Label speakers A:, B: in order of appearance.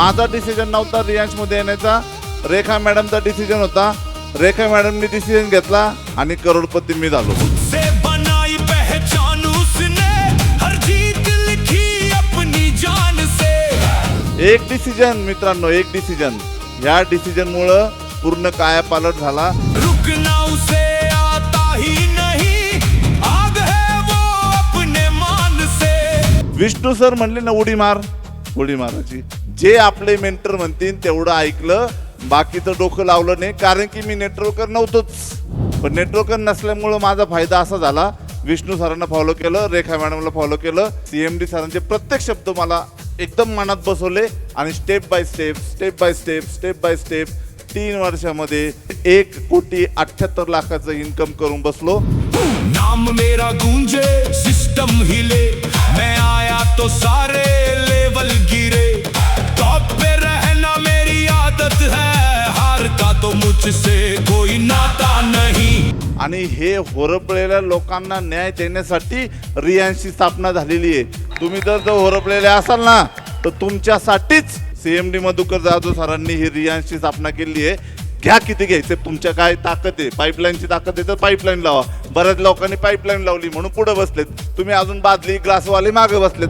A: माझा डिसिजन नव्हता रियांश मध्ये येण्याचा, रेखा मॅडमचा डिसिजन होता. रेखा मॅडमनी डिसिजन घेतला आणि करोडपती मी झालो.
B: से बनाई पहचान उसने, हर जीत लिखी अपनी जान से.
A: एक डिसिजन मित्रांनो, एक डिसिजन, या डिसिजन मुळे पूर्ण कायापालट झाला.
B: रुकना उसे आता ही नहीं, आग है वो अपने मान से.
A: विष्णू सर म्हणले ना उडी मार, उडी मारायची. जे आपले मेंटर म्हणतील तेवढं ऐकलं, बाकीचं डोकं लावलं नाही. कारण की मी नेटवर्कर नव्हतोच, पण नेटवर्कर नसल्यामुळं माझा फायदा असा झाला, विष्णू सरांना फॉलो केलं, रेखा मॅडमला फॉलो केलं. CMD सरांचे प्रत्येक शब्द मला एकदम मनात बसवले आणि step by step, step by step, step by step 3 वर्षामध्ये 1,78,00,000 इन्कम करून बसलो.
B: नाम मेरा गूंजे, सिस्टम हिले, मैं आया तो सारे लेवल गिरे. टॉप पे रहना मेरी आदत है, हार का तो मुझसे कोई नाता नहीं.
A: आणि हे होरपळलेल्या लोकांना न्याय देण्यासाठी रियांशची स्थापना झालेली आहे. तुम्ही जर होरपळलेले असाल ना, तर तुमच्यासाठीच CMD मधुकर जाधव सरांनी ही रियांशची स्थापना केली आहे. घ्या किती घ्यायचे, तुमच्या काय ताकद आहे, पाईपलाईनची ताकद आहे तर पाईपलाईन लावा. बऱ्याच लोकांनी पाईपलाईन लावली म्हणून पुढे बसलेत, तुम्ही अजून बादली ग्लासवाले मागे बसलेत.